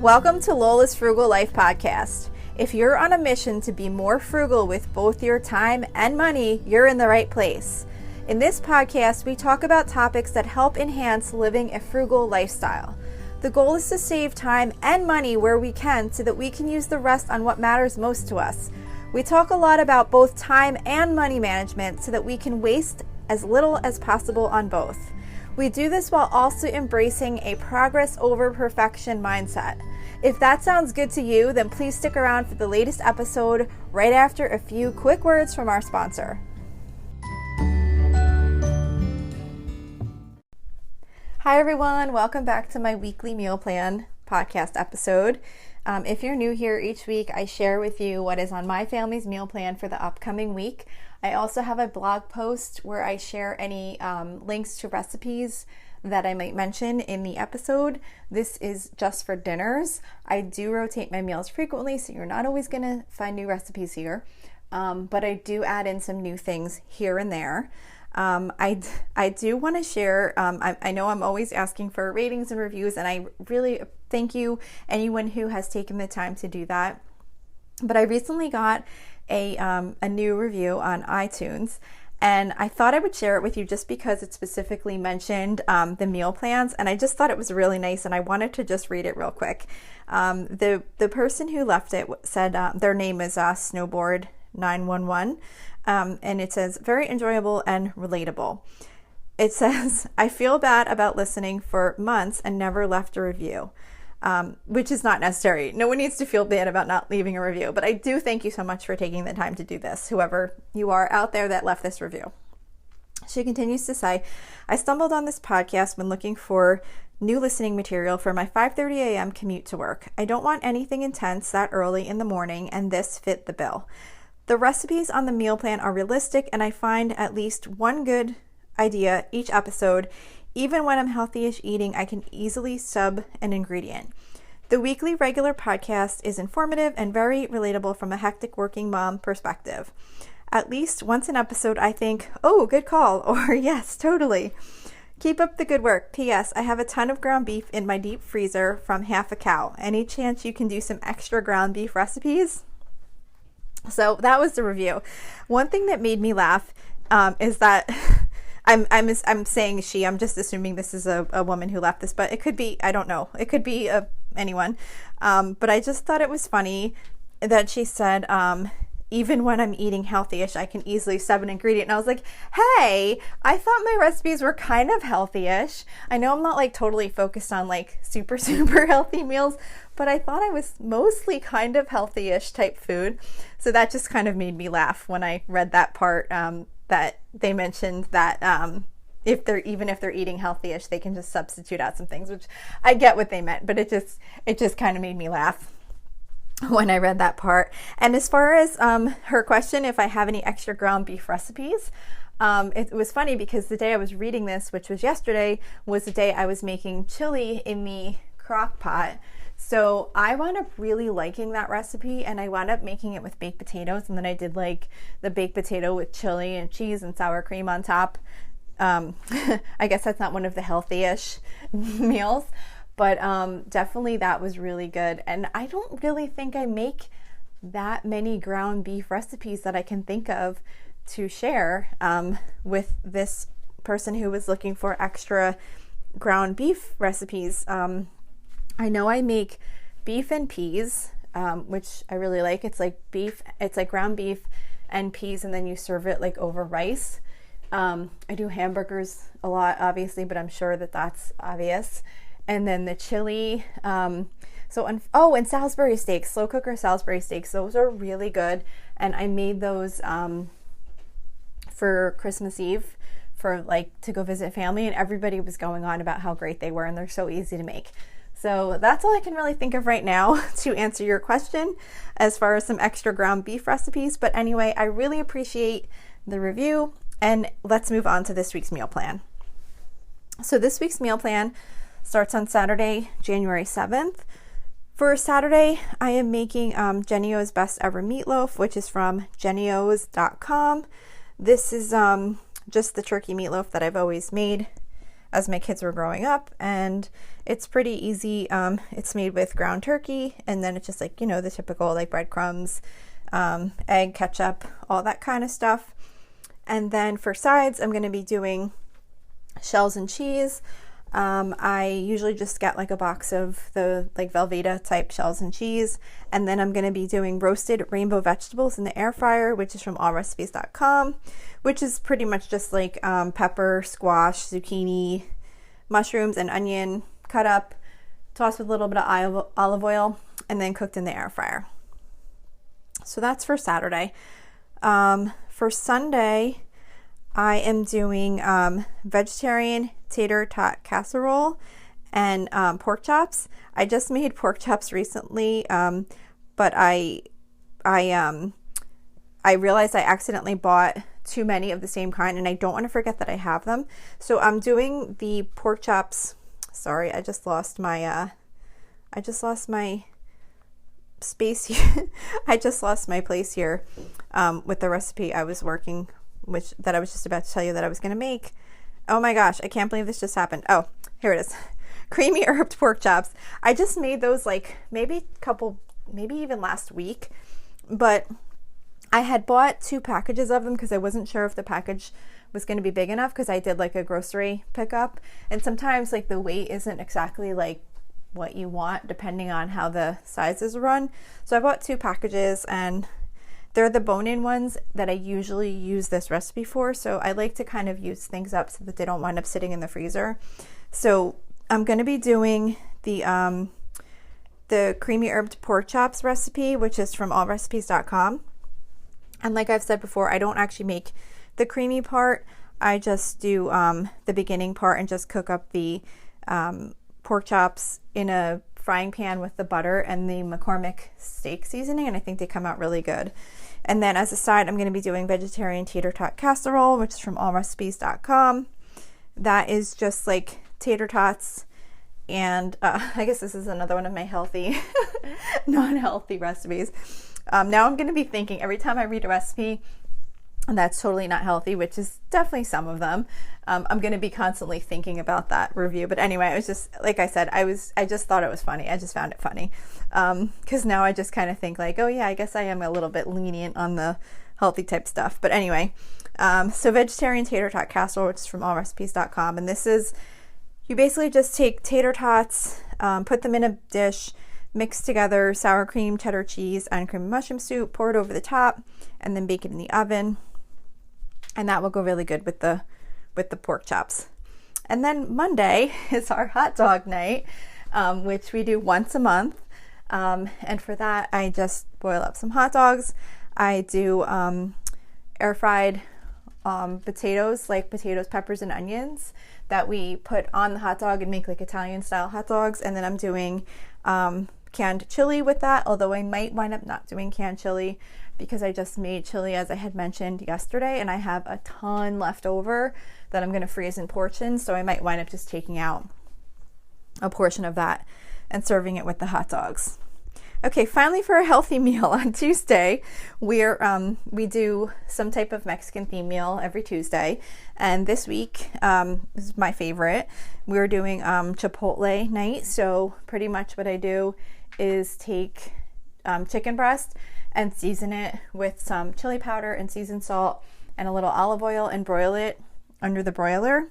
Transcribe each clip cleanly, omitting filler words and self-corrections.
Welcome to Lola's Frugal Life Podcast. If you're on a mission to be more frugal with both your time and money, you're in the right place. In this podcast, we talk about topics that help enhance living a frugal lifestyle. The goal is to save time and money where we can so that we can use the rest on what matters most to us. We talk a lot about both time and money management so that we can waste as little as possible on both. We do this while also embracing a progress over perfection mindset. If that sounds good to you, then please stick around for the latest episode right after a few quick words from our sponsor. Hi everyone, welcome back to my weekly meal plan podcast episode. If you're new here, each week I share with you what is on my family's meal plan for the upcoming week. I also have a blog post where I share any links to recipes that I might mention in the episode. This is just for dinners. I do rotate my meals frequently, so you're not always going to find new recipes here, but I do add in some new things here and there. I do want to share, I know I'm always asking for ratings and reviews, and I really thank you, anyone who has taken the time to do that. But I recently got a new review on iTunes, and I thought I would share it with you just because it specifically mentioned the meal plans, and I just thought it was really nice, and I wanted to just read it real quick. The person who left it said their name is Snowboard 911, and it says, very enjoyable and relatable. It says, I feel bad about listening for months and never left a review. Which is not necessary. No one needs to feel bad about not leaving a review, but I do thank you so much for taking the time to do this, whoever you are out there that left this review. She continues to say, I stumbled on this podcast when looking for new listening material for my 5:30 a.m. commute to work. I don't want anything intense that early in the morning, and this fit the bill. The recipes on the meal plan are realistic, and I find at least one good idea each episode. Even when I'm healthy-ish eating, I can easily sub an ingredient. The weekly regular podcast is informative and very relatable from a hectic working mom perspective. At least once an episode, I think, oh, good call, or yes, totally. Keep up the good work. P.S. I have a ton of ground beef in my deep freezer from half a cow. Any chance you can do some extra ground beef recipes? So that was the review. One thing that made me laugh is that... I'm saying she, I'm just assuming this is a woman who left this, but it could be, I don't know, it could be anyone. But I just thought it was funny that she said, even when I'm eating healthy-ish, I can easily sub an ingredient. And I was like, hey, I thought my recipes were kind of healthy-ish. I know I'm not like totally focused on like super healthy meals, but I thought I was mostly kind of healthy-ish type food. So that just kind of made me laugh when I read that part, that they mentioned that if they're eating healthy-ish, they can just substitute out some things, which I get what they meant, but it just kind of made me laugh when I read that part. And as far as her question, if I have any extra ground beef recipes, it was funny because the day I was reading this, which was yesterday, was the day I was making chili in the crock pot. So I wound up really liking that recipe, and I wound up making it with baked potatoes, and then I did like the baked potato with chili and cheese and sour cream on top. I guess that's not one of the healthy-ish meals, but definitely that was really good. And I don't really think I make that many ground beef recipes that I can think of to share with this person who was looking for extra ground beef recipes. I know I make beef and peas, which I really like. It's like ground beef and peas, and then you serve it like over rice. I do hamburgers a lot, obviously, but I'm sure that that's obvious. And then the chili. And Salisbury steaks, slow cooker Salisbury steaks. Those are really good. And I made those for Christmas Eve for like to go visit family, and everybody was going on about how great they were, and they're so easy to make. So that's all I can really think of right now to answer your question as far as some extra ground beef recipes. But anyway, I really appreciate the review, and let's move on to this week's meal plan. So this week's meal plan starts on Saturday, January 7th. For Saturday, I am making Jenny-O's Best Ever Meatloaf, which is from jennyos.com. This is just the turkey meatloaf that I've always made. as my kids were growing up, and it's pretty easy. It's made with ground turkey, and then it's just like, the typical like breadcrumbs, egg, ketchup, all that kind of stuff. And then for sides, I'm going to be doing shells and cheese. I usually just get like a box of the like Velveeta type shells and cheese, and then I'm going to be doing roasted rainbow vegetables in the air fryer, which is from allrecipes.com, which is pretty much just like pepper, squash, zucchini, mushrooms, and onion cut up, tossed with a little bit of olive oil, and then cooked in the air fryer. So that's for Saturday. For Sunday, I am doing vegetarian tater tot casserole and pork chops. I just made pork chops recently, but I realized I accidentally bought too many of the same kind, and I don't want to forget that I have them. So I'm doing the pork chops. Sorry, I just lost my space here. I just lost my place here with the recipe I was working, that I was just about to tell you that I was going to make. Oh my gosh, I can't believe this just happened. Oh, here it is. Creamy herbed pork chops. I just made those like maybe even last week, but I had bought 2 packages of them because I wasn't sure if the package was going to be big enough, because I did like a grocery pickup, and sometimes like the weight isn't exactly like what you want depending on how the sizes run. So I bought 2 packages, and they're the bone-in ones that I usually use this recipe for. So I like to kind of use things up so that they don't wind up sitting in the freezer. So I'm going to be doing the creamy herbed pork chops recipe, which is from allrecipes.com. And like I've said before, I don't actually make the creamy part. I just do the beginning part and just cook up the pork chops in a frying pan with the butter and the McCormick steak seasoning, and I think they come out really good. And then as a side, I'm going to be doing vegetarian tater tot casserole, which is from allrecipes.com. That is just like tater tots, and I guess this is another one of my healthy, non-healthy recipes. Now I'm going to be thinking every time I read a recipe that's totally not healthy, which is definitely some of them, I'm going to be constantly thinking about that review. But anyway, I was just, like I said, I just thought it was funny. I just found it funny. Because now I just kind of think like, oh yeah, I guess I am a little bit lenient on the healthy type stuff. But anyway, so vegetarian tater tot casserole, which is from allrecipes.com. And this is, you basically just take tater tots, put them in a dish, mix together sour cream, cheddar cheese, and cream and mushroom soup, pour it over the top, and then bake it in the oven. And that will go really good with the pork chops. And then Monday is our hot dog night, which we do once a month. And for that, I just boil up some hot dogs. I do air fried potatoes, like potatoes, peppers, and onions that we put on the hot dog and make like Italian style hot dogs. And then I'm doing canned chili with that, although I might wind up not doing canned chili because I just made chili, as I had mentioned yesterday, and I have a ton left over that I'm going to freeze in portions, so I might wind up just taking out a portion of that and serving it with the hot dogs. Okay, finally for a healthy meal on Tuesday, we do some type of Mexican theme meal every Tuesday, and this week is my favorite. We're doing Chipotle night, so pretty much what I do is take chicken breast and season it with some chili powder and seasoned salt and a little olive oil and broil it under the broiler.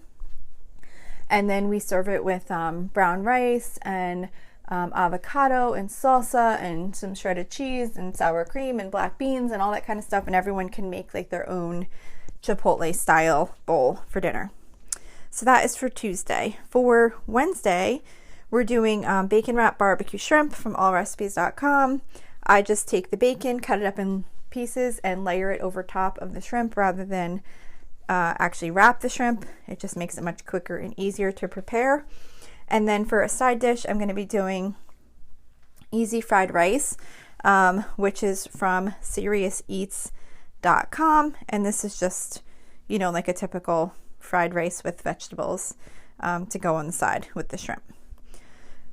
And then we serve it with brown rice and avocado and salsa and some shredded cheese and sour cream and black beans and all that kind of stuff. And everyone can make like their own Chipotle style bowl for dinner. So that is for Tuesday. For Wednesday, we're doing bacon wrapped barbecue shrimp from allrecipes.com. I just take the bacon, cut it up in pieces, and layer it over top of the shrimp rather than actually wrap the shrimp. It just makes it much quicker and easier to prepare. And then for a side dish, I'm going to be doing easy fried rice, which is from SeriousEats.com. And this is just, like a typical fried rice with vegetables to go on the side with the shrimp.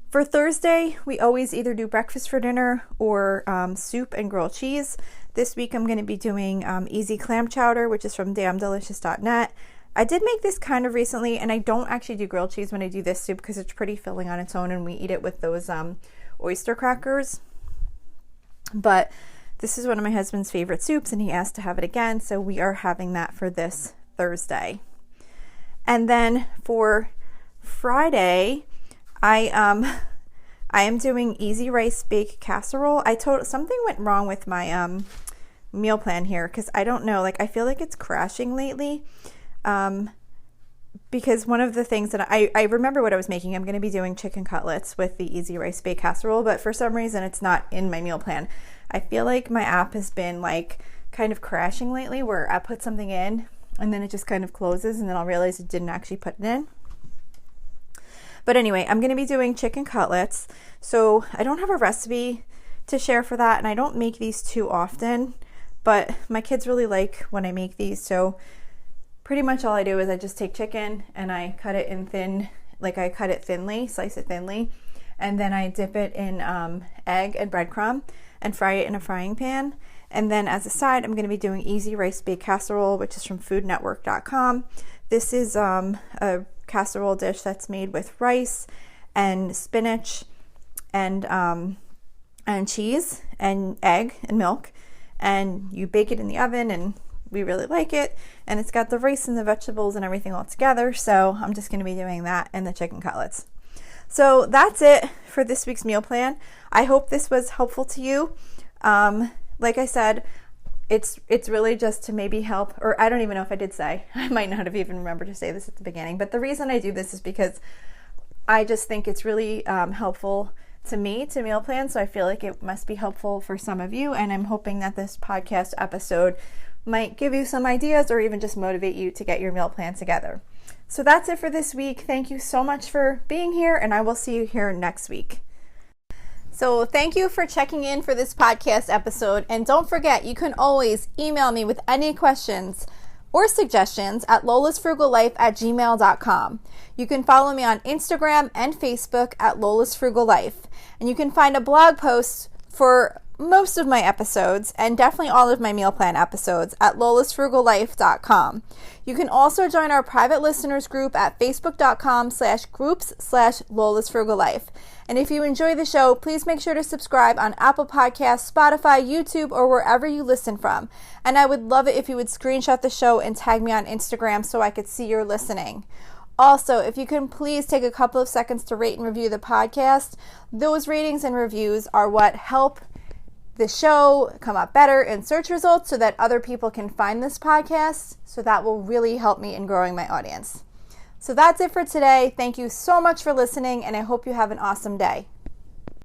For Thursday, we always either do breakfast for dinner or soup and grilled cheese. This week I'm going to be doing easy clam chowder, which is from damndelicious.net. I did make this kind of recently, and I don't actually do grilled cheese when I do this soup because it's pretty filling on its own, and we eat it with those oyster crackers. But this is one of my husband's favorite soups, and he asked to have it again, so we are having that for this Thursday. And then for Friday, I am doing easy rice bake casserole. Something went wrong with my meal plan here because I don't know, like I feel like it's crashing lately. Because one of the things that I remember what I was making, I'm going to be doing chicken cutlets with the easy rice bake casserole, but for some reason it's not in my meal plan. I feel like my app has been like kind of crashing lately where I put something in and then it just kind of closes and then I'll realize it didn't actually put it in. But anyway, I'm going to be doing chicken cutlets. So I don't have a recipe to share for that, and I don't make these too often, but my kids really like when I make these. So pretty much all I do is I just take chicken and I cut it in thin, like I cut it thinly, slice it thinly, and then I dip it in egg and breadcrumb and fry it in a frying pan. And then as a side, I'm going to be doing easy rice bake casserole, which is from foodnetwork.com. This is a casserole dish that's made with rice and spinach and cheese and egg and milk, and you bake it in the oven, and we really like it, and it's got the rice and the vegetables and everything all together. So I'm just going to be doing that and the chicken cutlets. So that's it for this week's meal plan. I hope this was helpful to you. Like I said, it's really just to maybe help, or I don't even know if I did say, I might not have even remembered to say this at the beginning, but the reason I do this is because I just think it's really helpful to me to meal plan, so I feel like it must be helpful for some of you, and I'm hoping that this podcast episode might give you some ideas or even just motivate you to get your meal plan together. So that's it for this week. Thank you so much for being here, and I will see you here next week. So thank you for checking in for this podcast episode, and don't forget, you can always email me with any questions or suggestions at lolasfrugallife@gmail.com. You can follow me on Instagram and Facebook at lolasfrugallife, and you can find a blog post for most of my episodes and definitely all of my meal plan episodes at lolasfrugallife.com. You can also join our private listeners group at facebook.com/groups/lolasfrugallife. And if you enjoy the show, please make sure to subscribe on Apple Podcasts, Spotify, YouTube, or wherever you listen from. And I would love it if you would screenshot the show and tag me on Instagram so I could see you're listening. Also, if you can please take a couple of seconds to rate and review the podcast. Those ratings and reviews are what help the show come up better in search results so that other people can find this podcast. So that will really help me in growing my audience. So that's it for today. Thank you so much for listening, and I hope you have an awesome day.